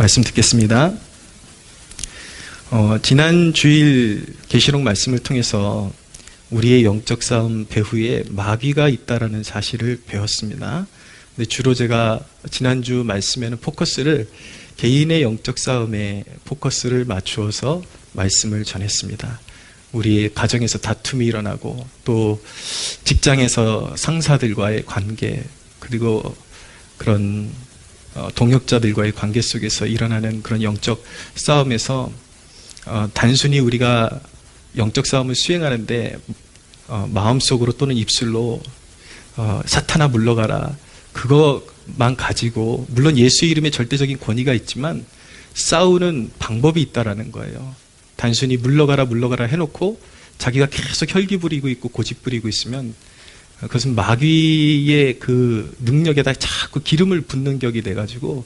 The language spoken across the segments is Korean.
말씀 듣겠습니다. 지난 주일 계시록 말씀을 통해서 우리의 영적 싸움 배후에 마귀가 있다라는 사실을 배웠습니다. 근데 주로 제가 지난주 말씀에는 포커스를 개인의 영적 싸움에 포커스를 맞추어서 말씀을 전했습니다. 우리의 가정에서 다툼이 일어나고 또 직장에서 상사들과의 관계 그리고 그런 동역자들과의 관계 속에서 일어나는 그런 영적 싸움에서 단순히 우리가 영적 싸움을 수행하는데 마음속으로 또는 입술로 사탄아 물러가라 그것만 가지고 물론 예수 이름에 절대적인 권위가 있지만 싸우는 방법이 있다라는 거예요. 단순히 물러가라 해놓고 자기가 계속 혈기 부리고 있고 고집 부리고 있으면 그것은 마귀의 그 능력에다 자꾸 기름을 붓는 격이 돼가지고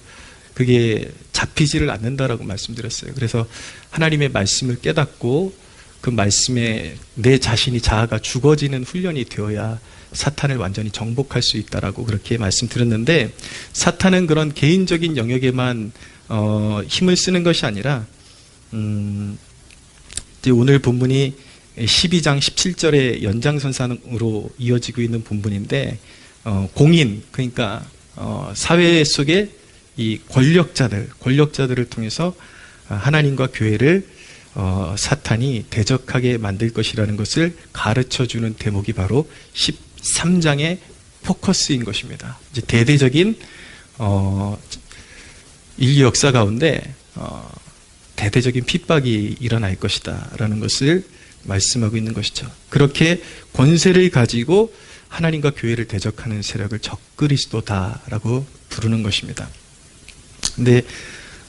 그게 잡히지를 않는다라고 말씀드렸어요. 그래서 하나님의 말씀을 깨닫고 그 말씀에 내 자신이 자아가 죽어지는 훈련이 되어야 사탄을 완전히 정복할 수 있다라고 그렇게 말씀드렸는데 사탄은 그런 개인적인 영역에만 힘을 쓰는 것이 아니라 이제 오늘 본문이 12장 17절의 연장선상으로 이어지고 있는 본문인데 공인 그러니까 사회 속에 이 권력자들을 통해서 하나님과 교회를 사탄이 대적하게 만들 것이라는 것을 가르쳐주는 대목이 바로 13장의 포커스인 것입니다. 이제 대대적인 인류 역사 가운데 대대적인 핍박이 일어날 것이다 라는 것을 말씀하고 있는 것이죠. 그렇게 권세를 가지고 하나님과 교회를 대적하는 세력을 적그리스도다라고 부르는 것입니다. 근데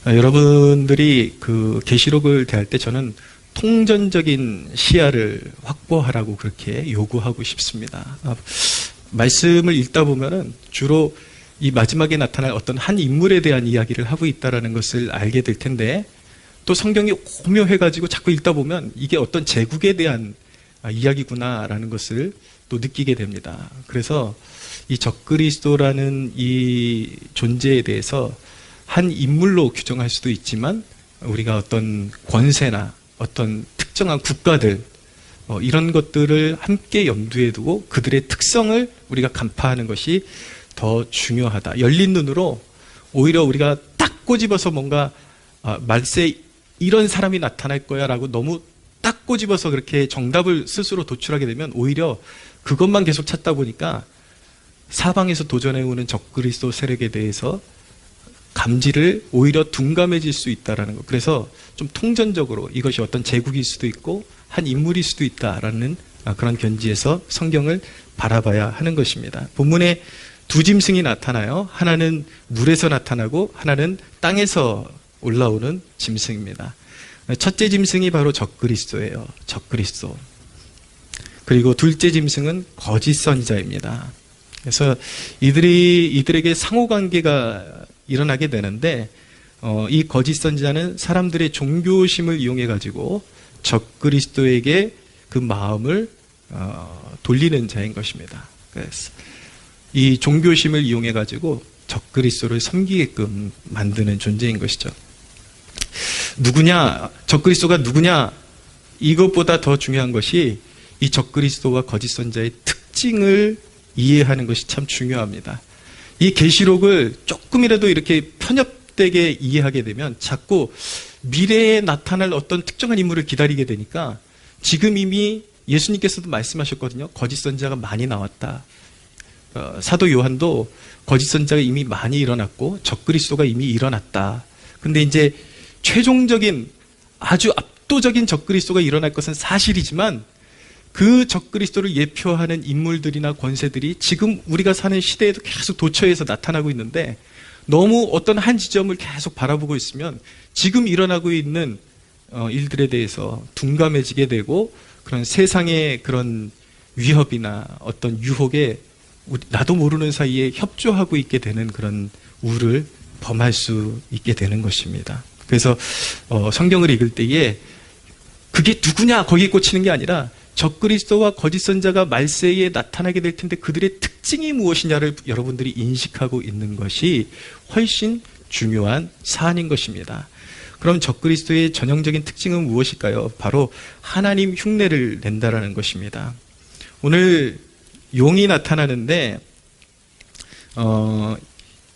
여러분들이 그 계시록을 대할 때 저는 통전적인 시야를 확보하라고 그렇게 요구하고 싶습니다. 말씀을 읽다 보면은 주로 이 마지막에 나타날 어떤 한 인물에 대한 이야기를 하고 있다라는 것을 알게 될 텐데 또 성경이 오묘해가지고 자꾸 읽다 보면 이게 어떤 제국에 대한 이야기구나라는 것을 또 느끼게 됩니다. 그래서 이 적그리스도라는 이 존재에 대해서 한 인물로 규정할 수도 있지만 우리가 어떤 권세나 어떤 특정한 국가들 이런 것들을 함께 염두에 두고 그들의 특성을 우리가 간파하는 것이 더 중요하다. 열린 눈으로 오히려 우리가 딱 꼬집어서 뭔가 말세 이런 사람이 나타날 거야 라고 너무 딱 꼬집어서 그렇게 정답을 스스로 도출하게 되면 오히려 그것만 계속 찾다 보니까 사방에서 도전해오는 적그리스도 세력에 대해서 감지를 오히려 둔감해질 수 있다는 것. 그래서 좀 통전적으로 이것이 어떤 제국일 수도 있고 한 인물일 수도 있다라는 그런 견지에서 성경을 바라봐야 하는 것입니다. 본문에 두 짐승이 나타나요. 하나는 물에서 나타나고 하나는 땅에서 올라오는 짐승입니다. 첫째 짐승이 바로 적그리스도예요. 적그리스도. 그리고 둘째 짐승은 거짓 선지자입니다. 그래서 이들에게 상호관계가 일어나게 되는데 이 거짓 선지자는 사람들의 종교심을 이용해 가지고 적그리스도에게 그 마음을 돌리는 자인 것입니다. 그래서 이 종교심을 이용해 가지고 적그리스도를 섬기게끔 만드는 존재인 것이죠. 누구냐? 적그리스도가 누구냐? 이것보다 더 중요한 것이 이 적그리스도와 거짓 선지자의 특징을 이해하는 것이 참 중요합니다. 이 계시록을 조금이라도 이렇게 편협되게 이해하게 되면 자꾸 미래에 나타날 어떤 특정한 인물을 기다리게 되니까 지금 이미 예수님께서도 말씀하셨거든요. 거짓 선지자가 많이 나왔다. 사도 요한도 거짓 선지자가 이미 많이 일어났고 적그리스도가 이미 일어났다. 근데 이제 최종적인 아주 압도적인 적그리스도가 일어날 것은 사실이지만 그 적그리스도를 예표하는 인물들이나 권세들이 지금 우리가 사는 시대에도 계속 도처에서 나타나고 있는데 너무 어떤 한 지점을 계속 바라보고 있으면 지금 일어나고 있는 일들에 대해서 둔감해지게 되고 그런 세상의 그런 위협이나 어떤 유혹에 나도 모르는 사이에 협조하고 있게 되는 그런 우를 범할 수 있게 되는 것입니다. 그래서 성경을 읽을 때에 그게 누구냐 거기에 꽂히는 게 아니라 적그리스도와 거짓 선지자가 말세에 나타나게 될 텐데 그들의 특징이 무엇이냐를 여러분들이 인식하고 있는 것이 훨씬 중요한 사안인 것입니다. 그럼 적그리스도의 전형적인 특징은 무엇일까요? 바로 하나님 흉내를 낸다라는 것입니다. 오늘 용이 나타나는데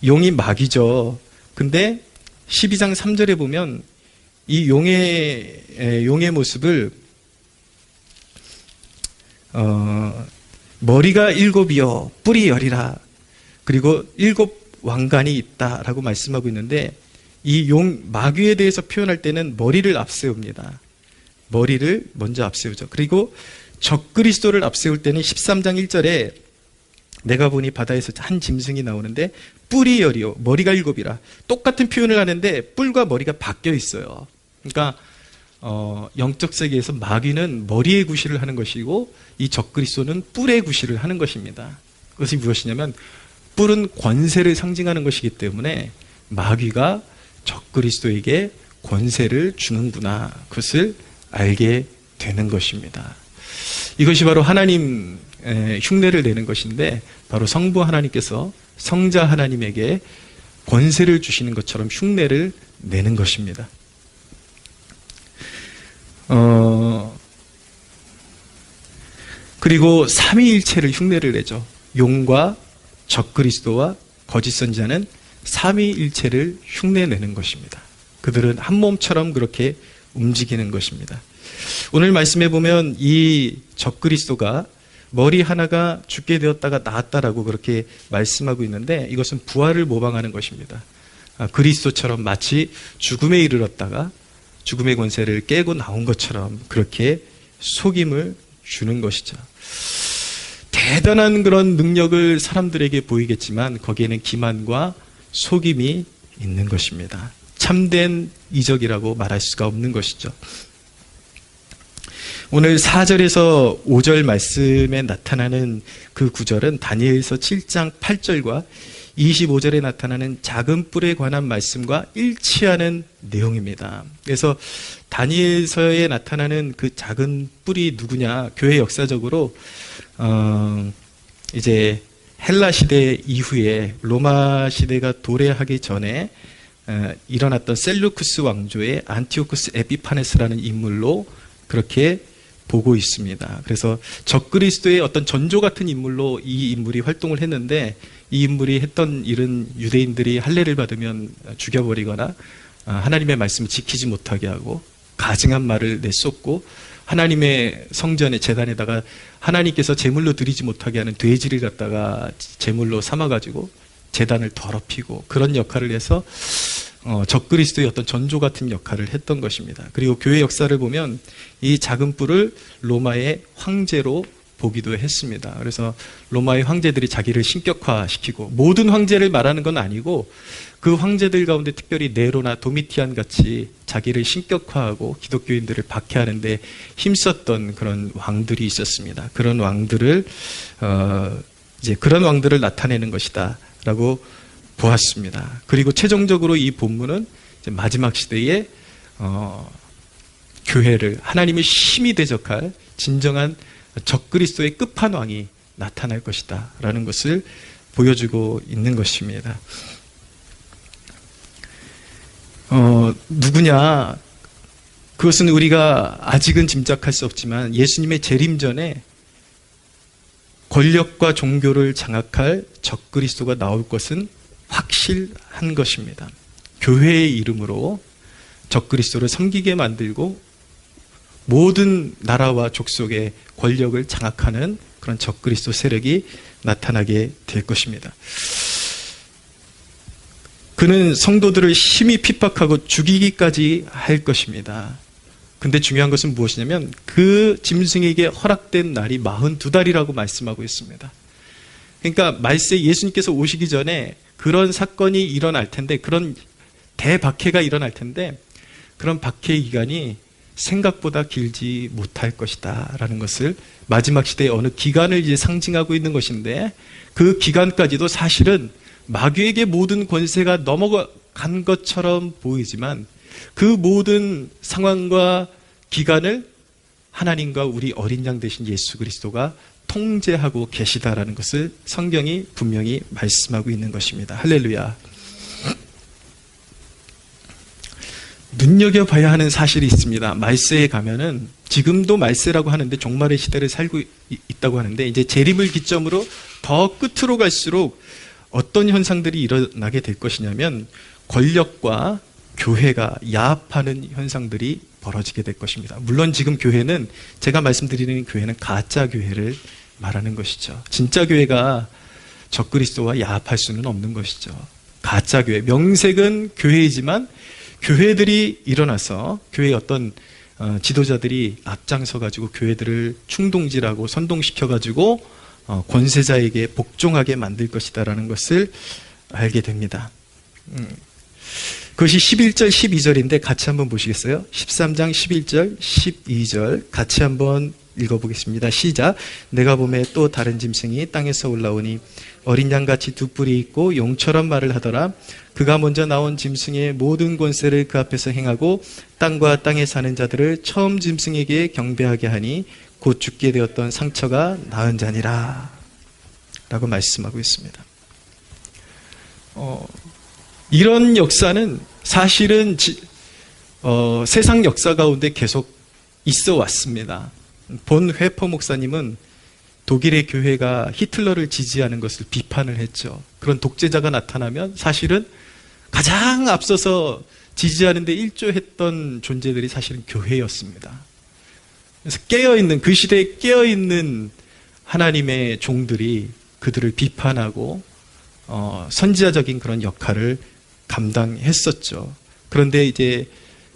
용이 마귀죠. 근데 12장 3절에 보면 이 용의 모습을 머리가 7이요 뿔이 10이라 그리고 7 왕관이 있다라고 말씀하고 있는데 이 마귀에 대해서 표현할 때는 머리를 앞세웁니다. 머리를 먼저 앞세우죠. 그리고 적그리스도를 앞세울 때는 13장 1절에 내가 보니 바다에서 한 짐승이 나오는데 뿔이 10이요 머리가 7이라 똑같은 표현을 하는데 뿔과 머리가 바뀌어 있어요. 그러니까 영적 세계에서 마귀는 머리의 구실을 하는 것이고 이 적그리스도는 뿔의 구실을 하는 것입니다. 그것이 무엇이냐면 뿔은 권세를 상징하는 것이기 때문에 마귀가 적그리스도에게 권세를 주는구나 그것을 알게 되는 것입니다. 이것이 바로 하나님 흉내를 내는 것인데 바로 성부 하나님께서 성자 하나님에게 권세를 주시는 것처럼 흉내를 내는 것입니다. 그리고 삼위일체를 흉내를 내죠. 용과 적그리스도와 거짓 선지자는 삼위일체를 흉내내는 것입니다. 그들은 한 몸처럼 그렇게 움직이는 것입니다. 오늘 말씀해 보면 이 적그리스도가 머리 하나가 죽게 되었다가 나았다라고 그렇게 말씀하고 있는데 이것은 부활을 모방하는 것입니다. 그리스도처럼 마치 죽음에 이르렀다가 죽음의 권세를 깨고 나온 것처럼 그렇게 속임을 주는 것이죠. 대단한 그런 능력을 사람들에게 보이겠지만 거기에는 기만과 속임이 있는 것입니다. 참된 이적이라고 말할 수가 없는 것이죠. 오늘 4절에서 5절 말씀에 나타나는 그 구절은 다니엘서 7장 8절과 25절에 나타나는 작은 뿔에 관한 말씀과 일치하는 내용입니다. 그래서 다니엘서에 나타나는 그 작은 뿔이 누구냐? 교회 역사적으로 이제 헬라 시대 이후에 로마 시대가 도래하기 전에 일어났던 셀루쿠스 왕조의 안티오쿠스 에피파네스라는 인물로 그렇게 보고 있습니다. 그래서 적그리스도의 어떤 전조 같은 인물로 이 인물이 활동을 했는데 이 인물이 했던 일은 유대인들이 할례를 받으면 죽여버리거나 하나님의 말씀을 지키지 못하게 하고 가증한 말을 내쏟고 하나님의 성전의 제단에다가 하나님께서 제물로 드리지 못하게 하는 돼지를 갖다가 제물로 삼아가지고 제단을 더럽히고 그런 역할을 해서 적그리스도의 어떤 전조 같은 역할을 했던 것입니다. 그리고 교회 역사를 보면 이 작은 뿔을 로마의 황제로 보기도 했습니다. 그래서 로마의 황제들이 자기를 신격화시키고 모든 황제를 말하는 건 아니고 그 황제들 가운데 특별히 네로나 도미티안 같이 자기를 신격화하고 기독교인들을 박해하는 데 힘썼던 그런 왕들이 있었습니다. 그런 왕들을 이제 그런 왕들을 나타내는 것이다 라고 보았습니다. 그리고 최종적으로 이 본문은 이제 마지막 시대에 교회를 하나님의 심히 대적할 진정한 적그리스도의 끝판왕이 나타날 것이다 라는 것을 보여주고 있는 것입니다. 누구냐? 그것은 우리가 아직은 짐작할 수 없지만 예수님의 재림 전에 권력과 종교를 장악할 적그리스도가 나올 것은 확실한 것입니다. 교회의 이름으로 적그리스도를 섬기게 만들고 모든 나라와 족속의 권력을 장악하는 그런 적그리스도 세력이 나타나게 될 것입니다. 그는 성도들을 심히 핍박하고 죽이기까지 할 것입니다. 근데 중요한 것은 무엇이냐면 그 짐승에게 허락된 날이 42달이라고 말씀하고 있습니다. 그러니까 말세 예수님께서 오시기 전에 그런 사건이 일어날 텐데 그런 대박해가 일어날 텐데 그런 박해 기간이 생각보다 길지 못할 것이다 라는 것을 마지막 시대의 어느 기간을 이제 상징하고 있는 것인데 그 기간까지도 사실은 마귀에게 모든 권세가 넘어간 것처럼 보이지만 그 모든 상황과 기간을 하나님과 우리 어린 양 되신 예수 그리스도가 통제하고 계시다라는 것을 성경이 분명히 말씀하고 있는 것입니다. 할렐루야. 눈여겨봐야 하는 사실이 있습니다. 말세에 가면은 지금도 말세라고 하는데 종말의 시대를 살고 있다고 하는데 이제 재림을 기점으로 더 끝으로 갈수록 어떤 현상들이 일어나게 될 것이냐면 권력과 교회가 야합하는 현상들이 벌어지게 될 것입니다. 물론 지금 교회는 제가 말씀드리는 교회는 가짜 교회를 말하는 것이죠. 진짜 교회가 적그리스도와 야합할 수는 없는 것이죠. 가짜 교회, 명색은 교회이지만 교회들이 일어나서 교회의 어떤 지도자들이 앞장서 가지고 교회들을 충동질하고 선동시켜 가지고 권세자에게 복종하게 만들 것이다라는 것을 알게 됩니다. 그것이 11절 12절인데 같이 한번 보시겠어요? 13장 11절 12절 같이 한번 읽어보겠습니다. 시작. 내가 보매 또 다른 짐승이 땅에서 올라오니 어린 양같이 두 뿔이 있고 용처럼 말을 하더라. 그가 먼저 나온 짐승의 모든 권세를 그 앞에서 행하고 땅과 땅에 사는 자들을 처음 짐승에게 경배하게 하니 곧 죽게 되었던 상처가 나은 자니라 라고 말씀하고 있습니다. 이런 역사는 사실은 세상 역사 가운데 계속 있어 왔습니다. 본 회퍼 목사님은 독일의 교회가 히틀러를 지지하는 것을 비판을 했죠. 그런 독재자가 나타나면 사실은 가장 앞서서 지지하는 데 일조했던 존재들이 사실은 교회였습니다. 그래서 깨어있는, 그 시대에 깨어있는 하나님의 종들이 그들을 비판하고 선지자적인 그런 역할을 감당했었죠. 그런데 이제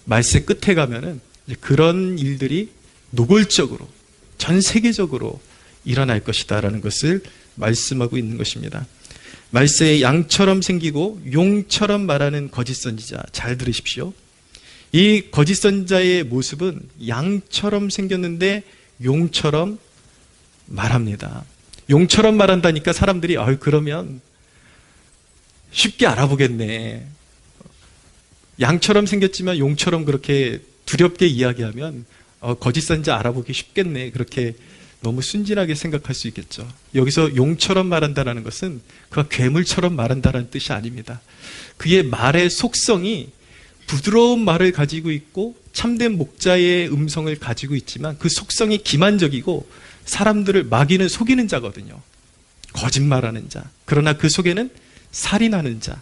말세 끝에 가면은 이제 그런 일들이 노골적으로 전 세계적으로 일어날 것이다라는 것을 말씀하고 있는 것입니다. 말세에 양처럼 생기고 용처럼 말하는 거짓 선지자, 잘 들으십시오. 이 거짓 선지자의 모습은 양처럼 생겼는데 용처럼 말합니다. 용처럼 말한다니까 사람들이 그러면 쉽게 알아보겠네. 양처럼 생겼지만 용처럼 그렇게 두렵게 이야기하면 거짓 선지자 알아보기 쉽겠네. 그렇게 너무 순진하게 생각할 수 있겠죠. 여기서 용처럼 말한다는 것은 그가 괴물처럼 말한다는 뜻이 아닙니다. 그의 말의 속성이 부드러운 말을 가지고 있고 참된 목자의 음성을 가지고 있지만 그 속성이 기만적이고 사람들을 마귀는 속이는 자거든요. 거짓말하는 자. 그러나 그 속에는 살인하는 자.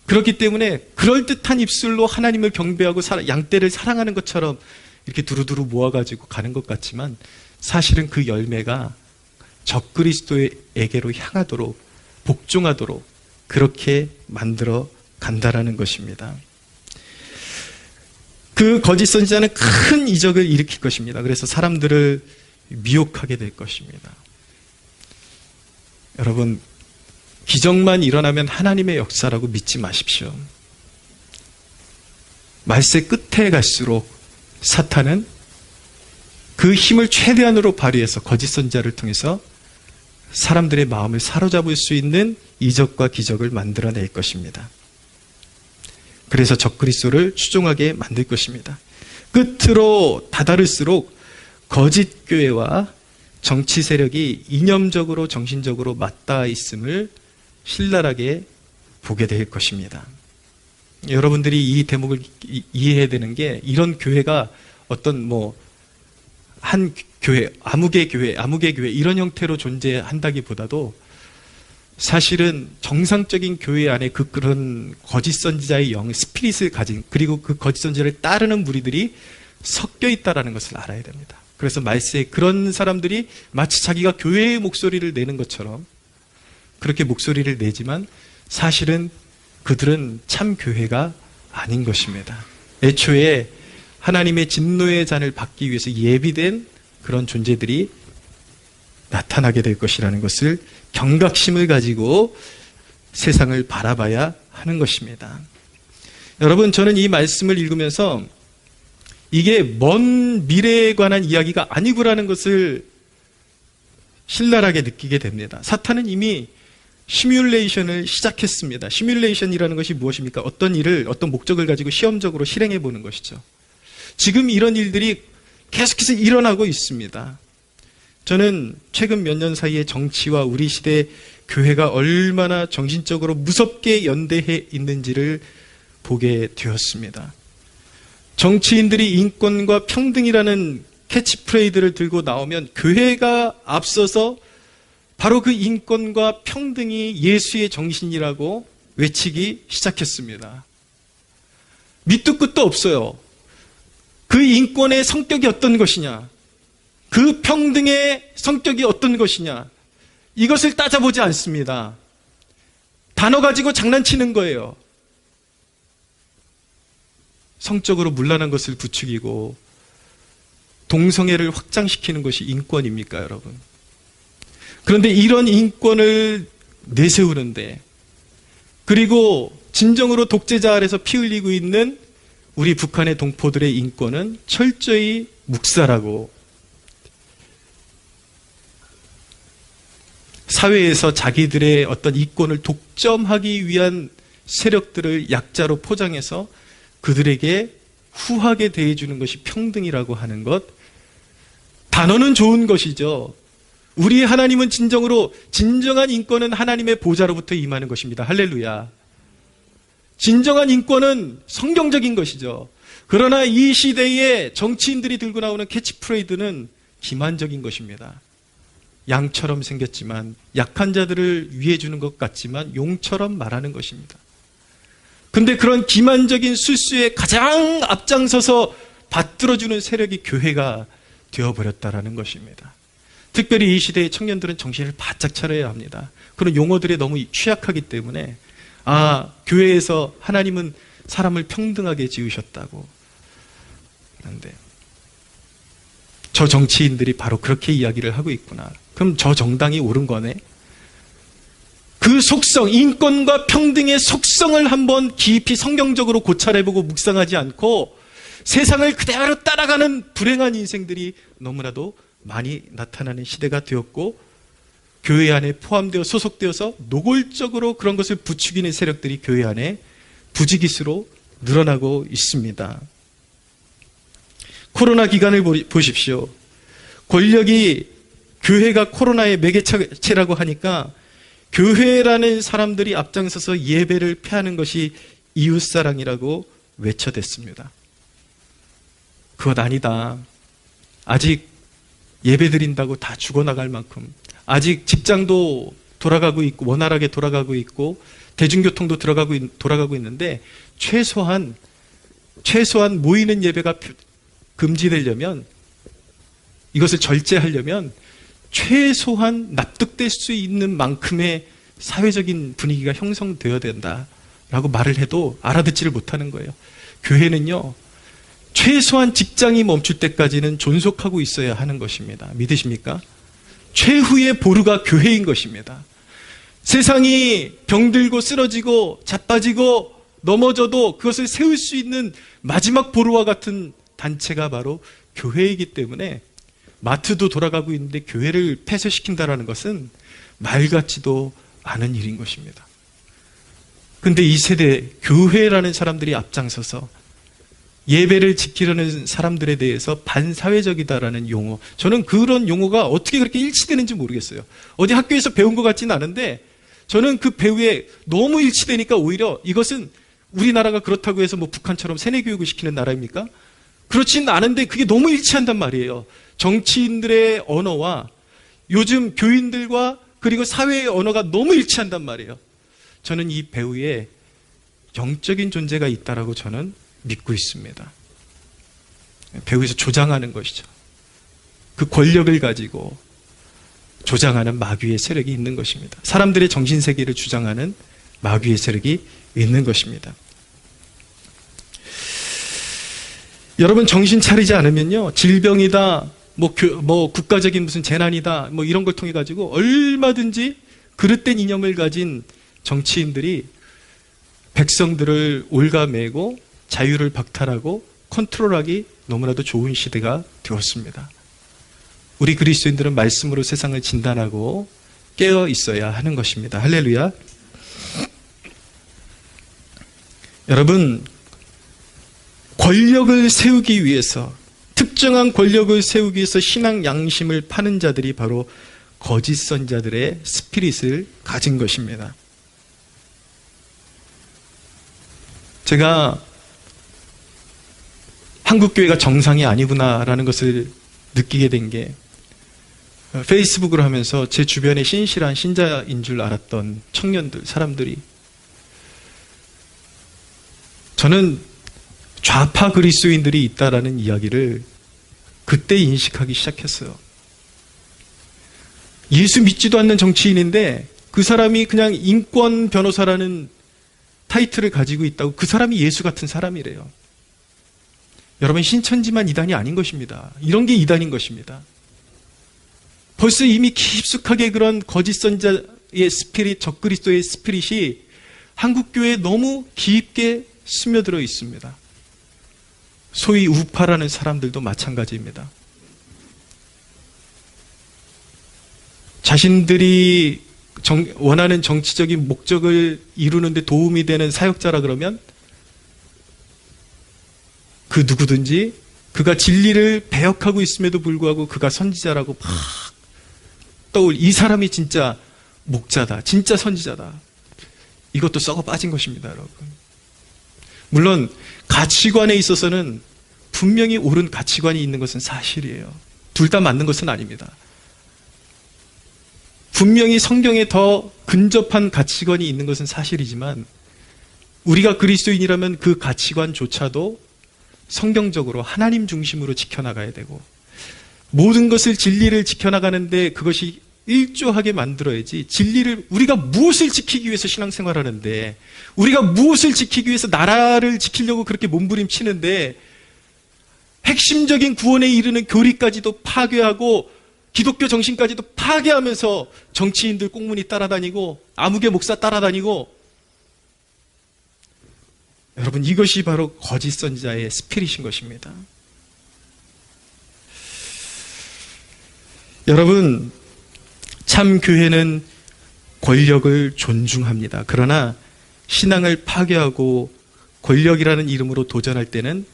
그렇기 때문에 그럴듯한 입술로 하나님을 경배하고 양떼를 사랑하는 것처럼 이렇게 두루두루 모아가지고 가는 것 같지만 사실은 그 열매가 적그리스도에게로 향하도록 복종하도록 그렇게 만들어 간다라는 것입니다. 그 거짓 선지자는 큰 이적을 일으킬 것입니다. 그래서 사람들을 미혹하게 될 것입니다. 여러분, 기적만 일어나면 하나님의 역사라고 믿지 마십시오. 말세 끝에 갈수록 사탄은 그 힘을 최대한으로 발휘해서 거짓 선지자를 통해서 사람들의 마음을 사로잡을 수 있는 이적과 기적을 만들어낼 것입니다. 그래서 적그리스도를 추종하게 만들 것입니다. 끝으로 다다를수록 거짓 교회와 정치 세력이 이념적으로 정신적으로 맞닿아 있음을 신랄하게 보게 될 것입니다. 여러분들이 이 대목을 이해해야 되는 게 이런 교회가 어떤 한 교회, 암흑의 교회 이런 형태로 존재한다기보다도 사실은 정상적인 교회 안에 그런 거짓 선지자의 영, 스피릿을 가진 그리고 그 거짓 선지자를 따르는 무리들이 섞여 있다는 것을 알아야 됩니다. 그래서 말세에 그런 사람들이 마치 자기가 교회의 목소리를 내는 것처럼 그렇게 목소리를 내지만 사실은 그들은 참 교회가 아닌 것입니다. 애초에 하나님의 진노의 잔을 받기 위해서 예비된 그런 존재들이 나타나게 될 것이라는 것을 경각심을 가지고 세상을 바라봐야 하는 것입니다. 여러분, 저는 이 말씀을 읽으면서 이게 먼 미래에 관한 이야기가 아니구라는 것을 신랄하게 느끼게 됩니다. 사탄은 이미 시뮬레이션을 시작했습니다. 시뮬레이션이라는 것이 무엇입니까? 어떤 일을, 어떤 목적을 가지고 시험적으로 실행해 보는 것이죠. 지금 이런 일들이 계속해서 일어나고 있습니다. 저는 최근 몇 년 사이에 정치와 우리 시대 교회가 얼마나 정신적으로 무섭게 연대해 있는지를 보게 되었습니다. 정치인들이 인권과 평등이라는 캐치프레이즈를 들고 나오면 교회가 앞서서 바로 그 인권과 평등이 예수의 정신이라고 외치기 시작했습니다. 밑도 끝도 없어요. 그 인권의 성격이 어떤 것이냐, 그 평등의 성격이 어떤 것이냐, 이것을 따져보지 않습니다. 단어 가지고 장난치는 거예요. 성적으로 문란한 것을 부추기고 동성애를 확장시키는 것이 인권입니까, 여러분? 그런데 이런 인권을 내세우는데, 그리고 진정으로 독재자 아래서 피 흘리고 있는 우리 북한의 동포들의 인권은 철저히 묵살하고 사회에서 자기들의 어떤 이권을 독점하기 위한 세력들을 약자로 포장해서 그들에게 후하게 대해주는 것이 평등이라고 하는 것, 단어는 좋은 것이죠. 우리 하나님은 진정한 인권은 하나님의 보좌로부터 임하는 것입니다. 할렐루야. 진정한 인권은 성경적인 것이죠. 그러나 이 시대에 정치인들이 들고 나오는 캐치프레이즈는 기만적인 것입니다. 양처럼 생겼지만 약한 자들을 위해 주는 것 같지만 용처럼 말하는 것입니다. 근데 그런 기만적인 술수에 가장 앞장서서 받들어주는 세력이 교회가 되어버렸다라는 것입니다. 특별히 이 시대의 청년들은 정신을 바짝 차려야 합니다. 그런 용어들에 너무 취약하기 때문에 교회에서 하나님은 사람을 평등하게 지으셨다고. 그런데 저 정치인들이 바로 그렇게 이야기를 하고 있구나. 그럼 저 정당이 옳은 거네. 그 속성, 인권과 평등의 속성을 한번 깊이 성경적으로 고찰해보고 묵상하지 않고 세상을 그대로 따라가는 불행한 인생들이 너무나도 많이 나타나는 시대가 되었고, 교회 안에 포함되어 소속되어서 노골적으로 그런 것을 부추기는 세력들이 교회 안에 부지기수로 늘어나고 있습니다. 코로나 기간을 보십시오. 권력이 교회가 코로나의 매개체라고 하니까 교회라는 사람들이 앞장서서 예배를 폐하는 것이 이웃사랑이라고 외쳐댔습니다. 그것 아니다. 아직 예배 드린다고 다 죽어나갈 만큼, 아직 직장도 돌아가고 있고 원활하게 돌아가고 있고 대중교통도 돌아가고 있는데 최소한 모이는 예배가 금지되려면, 이것을 절제하려면 최소한 납득될 수 있는 만큼의 사회적인 분위기가 형성되어야 된다라고 말을 해도 알아듣지를 못하는 거예요. 교회는요, 최소한 직장이 멈출 때까지는 존속하고 있어야 하는 것입니다. 믿으십니까? 최후의 보루가 교회인 것입니다. 세상이 병들고 쓰러지고 자빠지고 넘어져도 그것을 세울 수 있는 마지막 보루와 같은 단체가 바로 교회이기 때문에 마트도 돌아가고 있는데 교회를 폐쇄시킨다는 것은 말 같지도 않은 일인 것입니다. 근데 이 세대 교회라는 사람들이 앞장서서 예배를 지키려는 사람들에 대해서 반사회적이다라는 용어, 저는 그런 용어가 어떻게 그렇게 일치되는지 모르겠어요. 어디 학교에서 배운 것 같지는 않은데 저는 그 배우에 너무 일치되니까 오히려 이것은 우리나라가 그렇다고 해서 뭐 북한처럼 세뇌교육을 시키는 나라입니까? 그렇지는 않은데 그게 너무 일치한단 말이에요. 정치인들의 언어와 요즘 교인들과 그리고 사회의 언어가 너무 일치한단 말이에요. 저는 이 배우에 영적인 존재가 있다라고 저는 믿고 있습니다. 배우에서 조장하는 것이죠. 그 권력을 가지고 조장하는 마귀의 세력이 있는 것입니다. 사람들의 정신세계를 주장하는 마귀의 세력이 있는 것입니다. 여러분, 정신 차리지 않으면요, 질병이다, 뭐 국가적인 무슨 재난이다, 뭐 이런 걸 통해 가지고 얼마든지 그릇된 이념을 가진 정치인들이 백성들을 올가매고 자유를 박탈하고 컨트롤하기 너무나도 좋은 시대가 되었습니다. 우리 그리스도인들은 말씀으로 세상을 진단하고 깨어 있어야 하는 것입니다. 할렐루야. 여러분, 권력을 세우기 위해서, 특정한 권력을 세우기 위해서 신앙 양심을 파는 자들이 바로 거짓 선자들의 스피릿을 가진 것입니다. 제가 한국교회가 정상이 아니구나라는 것을 느끼게 된 게 페이스북을 하면서 제 주변에 신실한 신자인 줄 알았던 청년들, 사람들이 저는 좌파 그리스도인들이 있다라는 이야기를 그때 인식하기 시작했어요. 예수 믿지도 않는 정치인인데 그 사람이 그냥 인권 변호사라는 타이틀을 가지고 있다고 그 사람이 예수 같은 사람이래요. 여러분, 신천지만 이단이 아닌 것입니다. 이런 게 이단인 것입니다. 벌써 이미 깊숙하게 그런 거짓 선자의 스피릿, 적그리스도의 스피릿이 한국교회에 너무 깊게 스며들어 있습니다. 소위 우파라는 사람들도 마찬가지입니다. 자신들이 원하는 정치적인 목적을 이루는데 도움이 되는 사역자라 그러면 그 누구든지 그가 진리를 배역하고 있음에도 불구하고 그가 선지자라고 막 이 사람이 진짜 목자다, 진짜 선지자다. 이것도 썩어 빠진 것입니다, 여러분. 물론 가치관에 있어서는 분명히 옳은 가치관이 있는 것은 사실이에요. 둘 다 맞는 것은 아닙니다. 분명히 성경에 더 근접한 가치관이 있는 것은 사실이지만 우리가 그리스도인이라면 그 가치관조차도 성경적으로 하나님 중심으로 지켜나가야 되고 모든 것을 진리를 지켜나가는데 그것이 일조하게 만들어야지. 진리를 우리가 무엇을 지키기 위해서 신앙생활하는데 우리가 무엇을 지키기 위해서 나라를 지키려고 그렇게 몸부림치는데 핵심적인 구원에 이르는 교리까지도 파괴하고 기독교 정신까지도 파괴하면서 정치인들 꽁무니 따라다니고 아무개 목사 따라다니고 여러분, 이것이 바로 거짓 선지자의 스피릿인 것입니다. 여러분, 참 교회는 권력을 존중합니다. 그러나 신앙을 파괴하고 권력이라는 이름으로 도전할 때는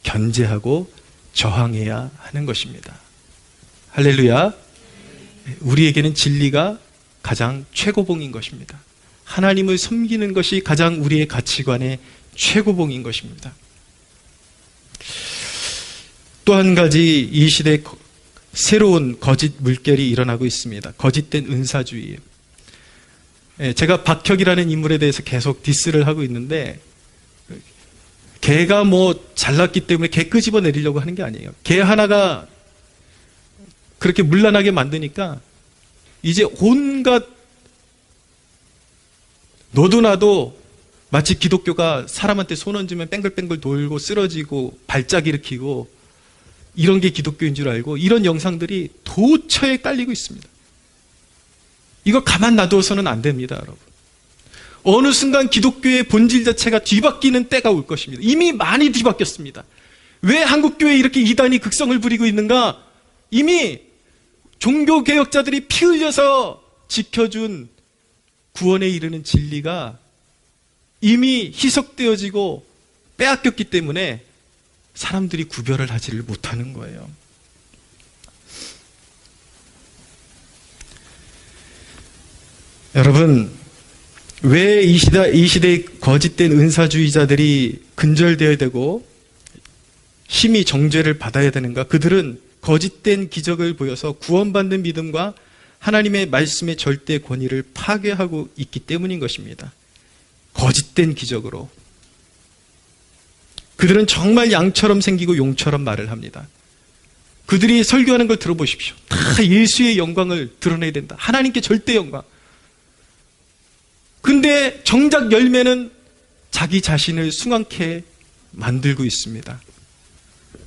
견제하고 저항해야 하는 것입니다. 할렐루야. 우리에게는 진리가 가장 최고봉인 것입니다. 하나님을 섬기는 것이 가장 우리의 가치관의 최고봉인 것입니다. 또 한 가지 이 시대에 새로운 거짓 물결이 일어나고 있습니다. 거짓된 은사주의. 제가 박혁이라는 인물에 대해서 계속 디스를 하고 있는데 걔가 잘났기 때문에 걔 끄집어 내리려고 하는 게 아니에요. 걔 하나가 그렇게 문란하게 만드니까 이제 온갖 너도 나도 마치 기독교가 사람한테 손 얹으면 뺑글뺑글 돌고 쓰러지고 발작 일으키고 이런 게 기독교인 줄 알고 이런 영상들이 도처에 깔리고 있습니다. 이거 가만 놔두어서는 안 됩니다, 여러분. 어느 순간 기독교의 본질 자체가 뒤바뀌는 때가 올 것입니다. 이미 많이 뒤바뀌었습니다. 왜 한국교회에 이렇게 이단이 극성을 부리고 있는가? 이미 종교개혁자들이 피 흘려서 지켜준 구원에 이르는 진리가 이미 희석되어지고 빼앗겼기 때문에 사람들이 구별을 하지를 못하는 거예요. 여러분, 왜 이 시대의 거짓된 은사주의자들이 근절되어야 되고 심히 정죄를 받아야 되는가? 그들은 거짓된 기적을 보여서 구원받는 믿음과 하나님의 말씀의 절대 권위를 파괴하고 있기 때문인 것입니다. 거짓된 기적으로. 그들은 정말 양처럼 생기고 용처럼 말을 합니다. 그들이 설교하는 걸 들어보십시오. 다 예수의 영광을 드러내야 된다. 하나님께 절대 영광. 근데 정작 열매는 자기 자신을 숭앙케 만들고 있습니다.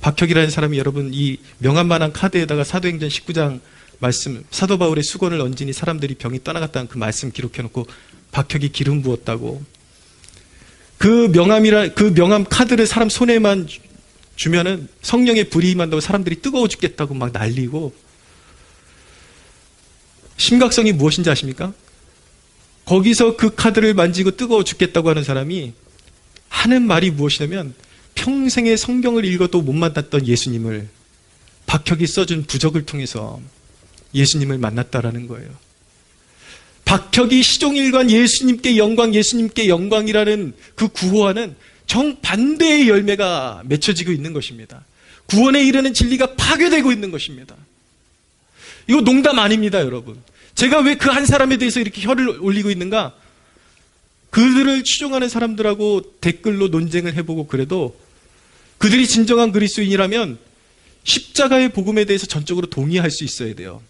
박혁이라는 사람이 여러분 이 명함만한 카드에다가 사도행전 19장 말씀, 사도 바울의 수건을 얹으니 사람들이 병이 떠나갔다는 그 말씀 기록해놓고 박혁이 기름 부었다고. 그 명함 카드를 사람 손에만 주면은 성령의 불이 임한다고 사람들이 뜨거워 죽겠다고 막 난리고. 심각성이 무엇인지 아십니까? 거기서 그 카드를 만지고 뜨거워 죽겠다고 하는 사람이 하는 말이 무엇이냐면 평생에 성경을 읽어도 못 만났던 예수님을 박혁이 써준 부적을 통해서 예수님을 만났다라는 거예요. 박혁이 시종일관 예수님께 영광, 예수님께 영광이라는 그 구호하는 정반대의 열매가 맺혀지고 있는 것입니다. 구원에 이르는 진리가 파괴되고 있는 것입니다. 이거 농담 아닙니다, 여러분. 제가 왜 그 한 사람에 대해서 이렇게 혀를 올리고 있는가? 그들을 추종하는 사람들하고 댓글로 논쟁을 해보고 그래도 그들이 진정한 그리스도인이라면 십자가의 복음에 대해서 전적으로 동의할 수 있어야 돼요.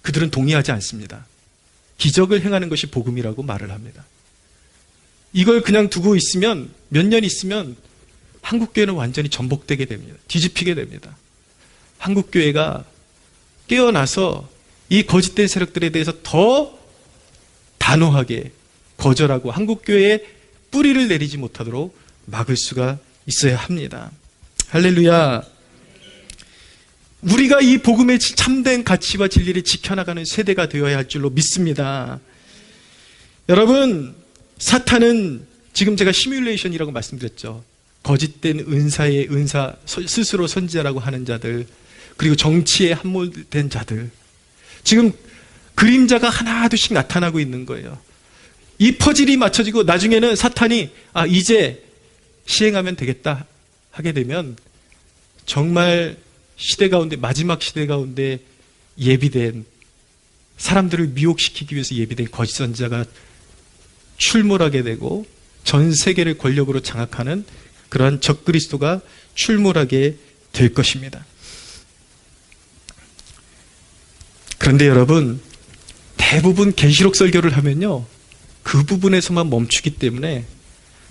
그들은 동의하지 않습니다. 기적을 행하는 것이 복음이라고 말을 합니다. 이걸 그냥 두고 있으면 몇 년 있으면 한국교회는 완전히 전복되게 됩니다. 뒤집히게 됩니다. 한국교회가 깨어나서 이 거짓된 세력들에 대해서 더 단호하게 거절하고 한국교회에 뿌리를 내리지 못하도록 막을 수가 있어야 합니다. 할렐루야. 우리가 이 복음의 참된 가치와 진리를 지켜나가는 세대가 되어야 할 줄로 믿습니다. 여러분, 사탄은 지금 제가 시뮬레이션이라고 말씀드렸죠. 거짓된 은사의 은사, 스스로 선지자라고 하는 자들, 그리고 정치에 함몰된 자들, 지금 그림자가 하나둘씩 나타나고 있는 거예요. 이 퍼즐이 맞춰지고 나중에는 사탄이 이제 시행하면 되겠다 하게 되면 정말 시대 가운데, 마지막 시대 가운데 예비된, 사람들을 미혹시키기 위해서 예비된 거짓 선지자가 출몰하게 되고 전 세계를 권력으로 장악하는 그러한 적그리스도가 출몰하게 될 것입니다. 그런데 여러분, 대부분 계시록 설교를 하면요, 그 부분에서만 멈추기 때문에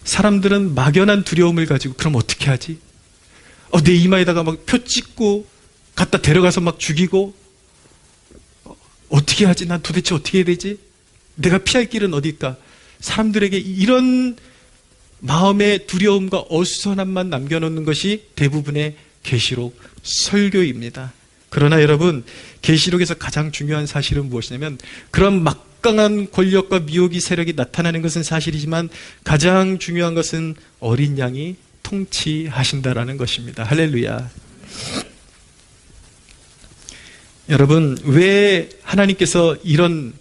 사람들은 막연한 두려움을 가지고 그럼 어떻게 하지? 내 이마에다가 막 표 찍고 갖다 데려가서 막 죽이고 어떻게 하지? 난 도대체 어떻게 해야 되지? 내가 피할 길은 어딜까? 사람들에게 이런 마음의 두려움과 어수선함만 남겨놓는 것이 대부분의 계시록 설교입니다. 그러나 여러분, 계시록에서 가장 중요한 사실은 무엇이냐면 그런 막강한 권력과 미혹이 세력이 나타나는 것은 사실이지만 가장 중요한 것은 어린 양이 통치하신다라는 것입니다. 할렐루야. 여러분, 왜 하나님께서 이런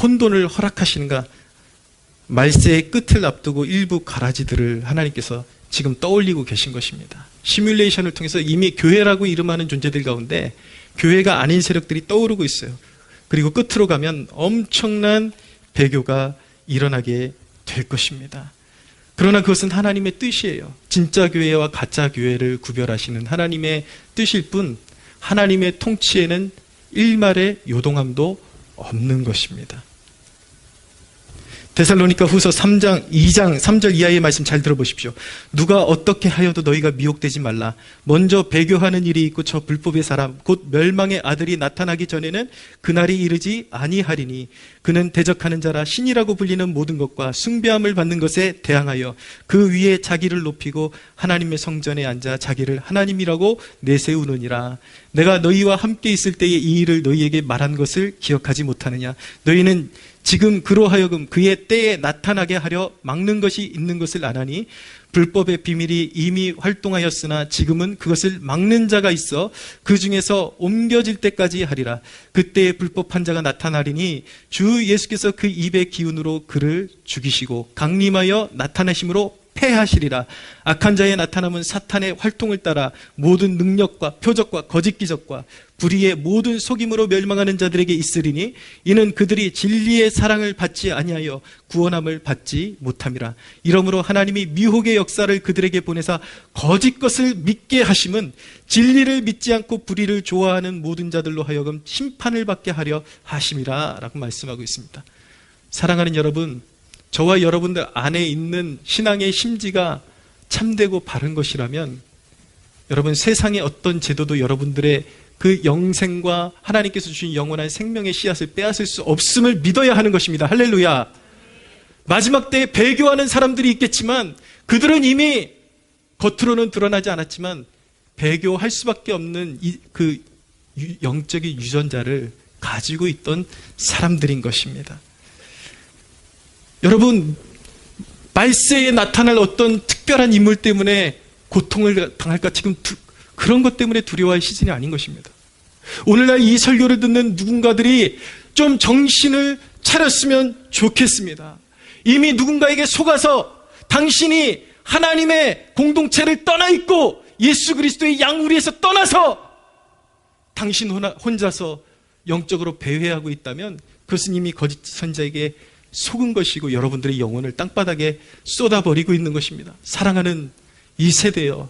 혼돈을 허락하시는가? 말세의 끝을 앞두고 일부 가라지들을 하나님께서 지금 떠올리고 계신 것입니다. 시뮬레이션을 통해서 이미 교회라고 이름하는 존재들 가운데 교회가 아닌 세력들이 떠오르고 있어요. 그리고 끝으로 가면 엄청난 배교가 일어나게 될 것입니다. 그러나 그것은 하나님의 뜻이에요. 진짜 교회와 가짜 교회를 구별하시는 하나님의 뜻일 뿐 하나님의 통치에는 일말의 요동함도 없는 것입니다. 데살로니가 후서 2장 3절 이하의 말씀 잘 들어보십시오. 누가 어떻게 하여도 너희가 미혹되지 말라. 먼저 배교하는 일이 있고 저 불법의 사람 곧 멸망의 아들이 나타나기 전에는 그날이 이르지 아니하리니 그는 대적하는 자라 신이라고 불리는 모든 것과 숭배함을 받는 것에 대항하여 그 위에 자기를 높이고 하나님의 성전에 앉아 자기를 하나님이라고 내세우느니라. 내가 너희와 함께 있을 때에 이 일을 너희에게 말한 것을 기억하지 못하느냐. 너희는 지금 그로 하여금 그의 때에 나타나게 하려 막는 것이 있는 것을 아나니 불법의 비밀이 이미 활동하였으나 지금은 그것을 막는 자가 있어 그 중에서 옮겨질 때까지 하리라. 그때에 불법한 자가 나타나리니 주 예수께서 그 입의 기운으로 그를 죽이시고 강림하여 나타내심으로 패하시리라. 악한 자의 나타남은 사탄의 활동을 따라 모든 능력과 표적과 거짓 기적과 불의의 모든 속임으로 멸망하는 자들에게 있으리니 이는 그들이 진리의 사랑을 받지 아니하여 구원함을 받지 못함이라. 이러므로 하나님이 미혹의 역사를 그들에게 보내사 거짓 것을 믿게 하심은 진리를 믿지 않고 불의를 좋아하는 모든 자들로 하여금 심판을 받게 하려 하심이라 라고 말씀하고 있습니다. 사랑하는 여러분, 저와 여러분들 안에 있는 신앙의 심지가 참되고 바른 것이라면 여러분, 세상의 어떤 제도도 여러분들의 그 영생과 하나님께서 주신 영원한 생명의 씨앗을 빼앗을 수 없음을 믿어야 하는 것입니다. 할렐루야. 마지막 때에 배교하는 사람들이 있겠지만 그들은 이미 겉으로는 드러나지 않았지만 배교할 수밖에 없는 그 영적인 유전자를 가지고 있던 사람들인 것입니다. 여러분, 말세에 나타날 어떤 특별한 인물 때문에 고통을 당할까, 지금 그런 것 때문에 두려워할 시즌이 아닌 것입니다. 오늘날 이 설교를 듣는 누군가들이 좀 정신을 차렸으면 좋겠습니다. 이미 누군가에게 속아서 당신이 하나님의 공동체를 떠나 있고 예수 그리스도의 양우리에서 떠나서 당신 혼자서 영적으로 배회하고 있다면 그것은 이미 거짓 선자에게 속은 것이고 여러분들의 영혼을 땅바닥에 쏟아버리고 있는 것입니다. 사랑하는 이 세대여,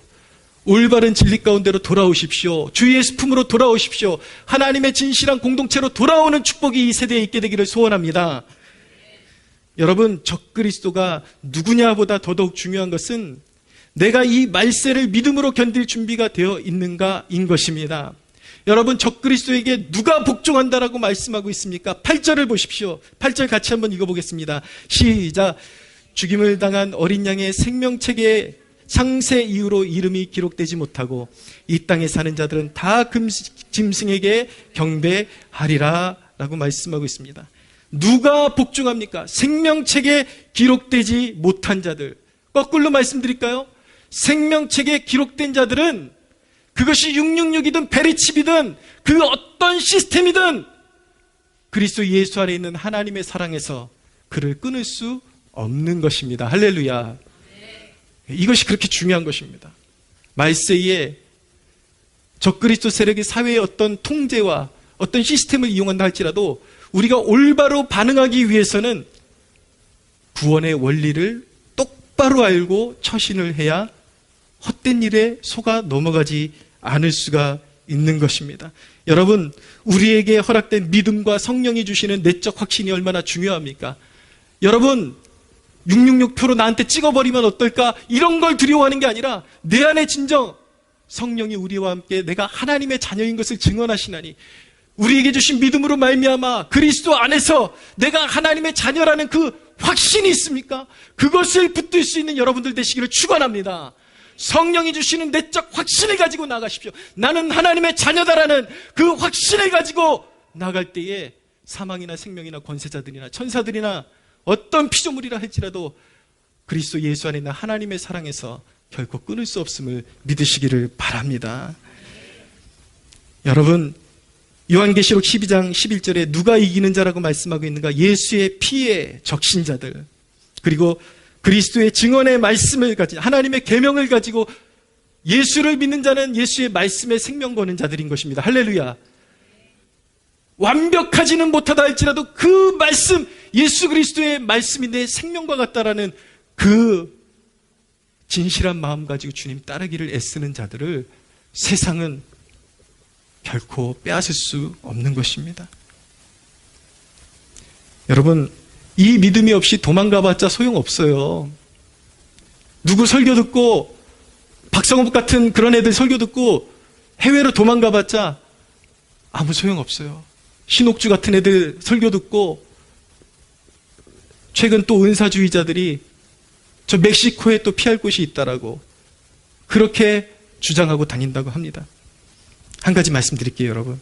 올바른 진리 가운데로 돌아오십시오. 주 예수 품으로 돌아오십시오. 하나님의 진실한 공동체로 돌아오는 축복이 이 세대에 있게 되기를 소원합니다. 여러분, 적그리스도가 누구냐보다 더더욱 중요한 것은 내가 이 말세를 믿음으로 견딜 준비가 되어 있는가인 것입니다. 여러분, 적그리스도에게 누가 복종한다라고 말씀하고 있습니까? 8절을 보십시오. 8절 같이 한번 읽어보겠습니다. 시작. 죽임을 당한 어린 양의 생명책에 창세 이후로 이름이 기록되지 못하고 이 땅에 사는 자들은 다 짐승에게 경배하리라 라고 말씀하고 있습니다. 누가 복종합니까? 생명책에 기록되지 못한 자들. 거꾸로 말씀드릴까요? 생명책에 기록된 자들은 그것이 666이든 베리칩이든 그 어떤 시스템이든 그리스도 예수 안에 있는 하나님의 사랑에서 그를 끊을 수 없는 것입니다. 할렐루야. 이것이 그렇게 중요한 것입니다. 말세에 적그리스도 세력이 사회의 어떤 통제와 어떤 시스템을 이용한다 할지라도 우리가 올바로 반응하기 위해서는 구원의 원리를 똑바로 알고 처신을 해야 헛된 일에 속아 넘어가지 않을 수가 있는 것입니다. 여러분, 우리에게 허락된 믿음과 성령이 주시는 내적 확신이 얼마나 중요합니까? 여러분, 666표로 나한테 찍어버리면 어떨까? 이런 걸 두려워하는 게 아니라 내 안에 진정 성령이 우리와 함께 내가 하나님의 자녀인 것을 증언하시나니 우리에게 주신 믿음으로 말미암아 그리스도 안에서 내가 하나님의 자녀라는 그 확신이 있습니까? 그것을 붙들 수 있는 여러분들 되시기를 축원합니다. 성령이 주시는 내적 확신을 가지고 나가십시오. 나는 하나님의 자녀다라는 그 확신을 가지고 나갈 때에 사망이나 생명이나 권세자들이나 천사들이나 어떤 피조물이라 할지라도 그리스도 예수 안에 있는 하나님의 사랑에서 결코 끊을 수 없음을 믿으시기를 바랍니다. 여러분, 요한계시록 12장 11절에 누가 이기는 자라고 말씀하고 있는가? 예수의 피의 적신자들, 그리고 그리스도의 증언의 말씀을 가지고 하나님의 계명을 가지고 예수를 믿는 자는 예수의 말씀에 생명 거는 자들인 것입니다. 할렐루야. 완벽하지는 못하다 할지라도 그 말씀, 예수 그리스도의 말씀이 내 생명과 같다라는 그 진실한 마음 가지고 주님 따르기를 애쓰는 자들을 세상은 결코 빼앗을 수 없는 것입니다. 여러분, 이 믿음이 없이 도망가봤자 소용없어요. 누구 설교 듣고 박성호 같은 그런 애들 설교 듣고 해외로 도망가봤자 아무 소용없어요. 신옥주 같은 애들 설교 듣고 최근 또 은사주의자들이 저 멕시코에 또 피할 곳이 있다라고 그렇게 주장하고 다닌다고 합니다. 한 가지 말씀드릴게요, 여러분.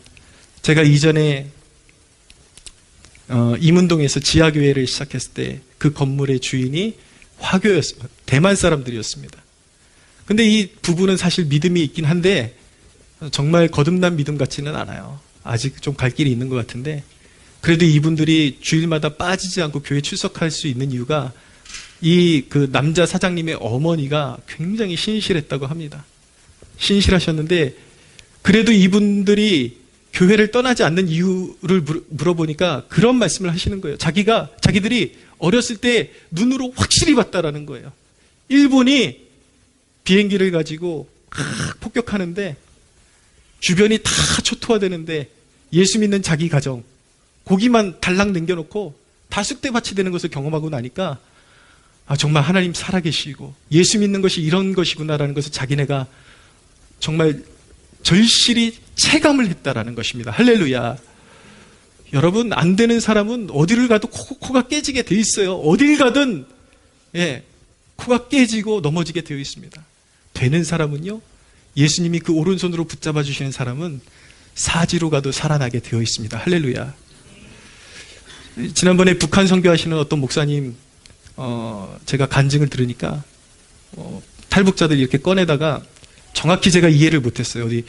제가 이전에 임운동에서 지하교회를 시작했을 때 그 건물의 주인이 화교였습니다. 대만 사람들이었습니다. 근데 이 부부는 사실 믿음이 있긴 한데 정말 거듭난 믿음 같지는 않아요. 아직 좀 갈 길이 있는 것 같은데 그래도 이분들이 주일마다 빠지지 않고 교회 출석할 수 있는 이유가 그 남자 사장님의 어머니가 굉장히 신실했다고 합니다. 신실하셨는데 그래도 이분들이 교회를 떠나지 않는 이유를 물어보니까 그런 말씀을 하시는 거예요. 자기들이 어렸을 때 눈으로 확실히 봤다라는 거예요. 일본이 비행기를 가지고 폭격하는데 주변이 다 초토화되는데 예수 믿는 자기 가정 고기만 달랑 남겨놓고 다 쑥대밭이 되는 것을 경험하고 나니까 정말 하나님 살아계시고 예수 믿는 것이 이런 것이구나라는 것을 자기네가 정말 절실히 체감을 했다라는 것입니다. 할렐루야. 여러분, 안 되는 사람은 어디를 가도 코가 깨지게 돼 있어요. 어딜 가든 코가 깨지고 넘어지게 되어 있습니다. 되는 사람은요, 예수님이 그 오른손으로 붙잡아 주시는 사람은 사지로 가도 살아나게 되어 있습니다. 할렐루야. 지난번에 북한 선교하시는 어떤 목사님 제가 간증을 들으니까 탈북자들 이렇게 꺼내다가 정확히 제가 이해를 못했어요. 어디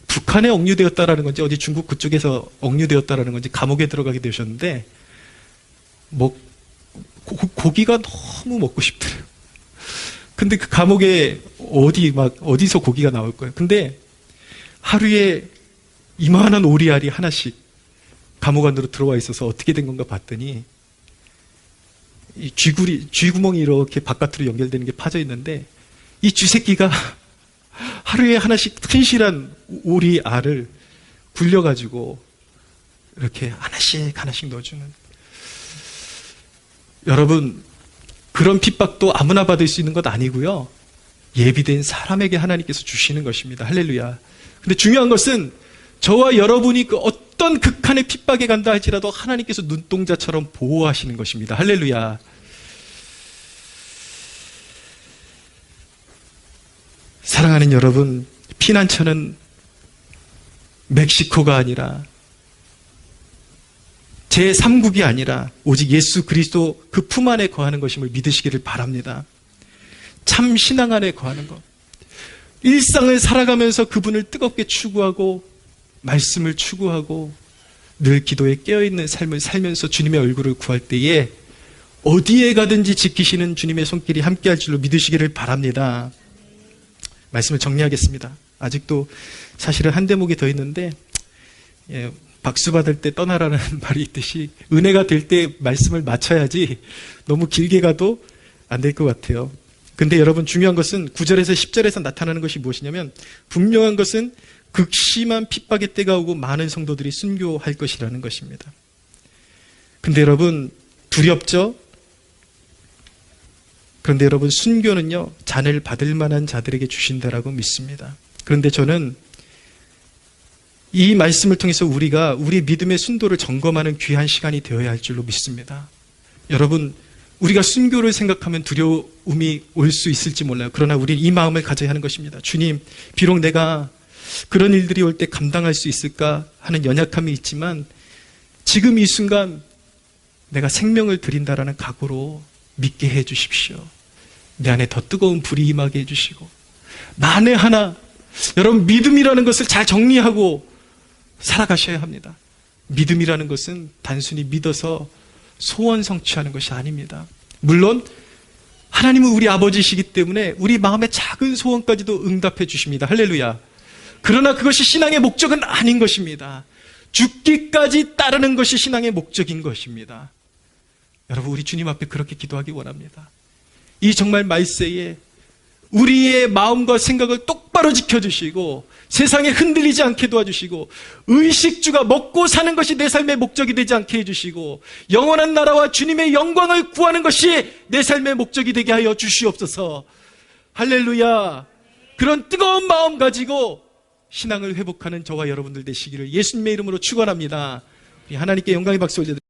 북한에 억류되었다라는 건지 어디 중국 그쪽에서 억류되었다라는 건지 감옥에 들어가게 되셨는데 고기가 너무 먹고 싶더래요. 근데 그 감옥에 어디서 고기가 나올 거예요. 근데 하루에 이만한 오리알이 하나씩 감옥 안으로 들어와 있어서 어떻게 된 건가 봤더니 이 쥐구멍이 이렇게 바깥으로 연결되는 게 파져 있는데 이 쥐새끼가 하루에 하나씩 튼실한 오리알을 굴려가지고 이렇게 하나씩 넣어주는. 여러분, 그런 핍박도 아무나 받을 수 있는 것 아니고요. 예비된 사람에게 하나님께서 주시는 것입니다. 할렐루야. 근데 중요한 것은 저와 여러분이 그 어떤 극한의 핍박에 간다 할지라도 하나님께서 눈동자처럼 보호하시는 것입니다. 할렐루야. 사랑하는 여러분, 피난처는 멕시코가 아니라 제3국이 아니라 오직 예수 그리스도 그 품 안에 거하는 것임을 믿으시기를 바랍니다. 참 신앙 안에 거하는 것. 일상을 살아가면서 그분을 뜨겁게 추구하고 말씀을 추구하고 늘 기도에 깨어있는 삶을 살면서 주님의 얼굴을 구할 때에 어디에 가든지 지키시는 주님의 손길이 함께할 줄로 믿으시기를 바랍니다. 말씀을 정리하겠습니다. 아직도 사실은 한 대목이 더 있는데 박수 받을 때 떠나라는 말이 있듯이 은혜가 될 때 말씀을 마쳐야지 너무 길게 가도 안 될 것 같아요. 근데 여러분 중요한 것은 9절에서 10절에서 나타나는 것이 무엇이냐면 분명한 것은 극심한 핍박의 때가 오고 많은 성도들이 순교할 것이라는 것입니다. 근데 여러분 두렵죠? 그런데 여러분 순교는요 잔을 받을 만한 자들에게 주신다라고 믿습니다. 그런데 저는 이 말씀을 통해서 우리가 우리 믿음의 순도를 점검하는 귀한 시간이 되어야 할 줄로 믿습니다. 여러분 우리가 순교를 생각하면 두려움이 올 수 있을지 몰라요. 그러나 우리는 이 마음을 가져야 하는 것입니다. 주님, 비록 내가 그런 일들이 올 때 감당할 수 있을까 하는 연약함이 있지만 지금 이 순간 내가 생명을 드린다라는 각오로 믿게 해 주십시오. 내 안에 더 뜨거운 불이 임하게 해 주시고 만에 하나 여러분 믿음이라는 것을 잘 정리하고 살아가셔야 합니다. 믿음이라는 것은 단순히 믿어서 소원 성취하는 것이 아닙니다. 물론 하나님은 우리 아버지시기 때문에 우리 마음의 작은 소원까지도 응답해 주십니다. 할렐루야. 그러나 그것이 신앙의 목적은 아닌 것입니다. 죽기까지 따르는 것이 신앙의 목적인 것입니다. 여러분 우리 주님 앞에 그렇게 기도하기 원합니다. 이 정말 말세에 우리의 마음과 생각을 똑바로 지켜주시고 세상에 흔들리지 않게 도와주시고 의식주가 먹고 사는 것이 내 삶의 목적이 되지 않게 해주시고 영원한 나라와 주님의 영광을 구하는 것이 내 삶의 목적이 되게 하여 주시옵소서. 할렐루야. 그런 뜨거운 마음 가지고 신앙을 회복하는 저와 여러분들 되시기를 예수님의 이름으로 축원합니다. 하나님께 영광의 박수 올려드립니다.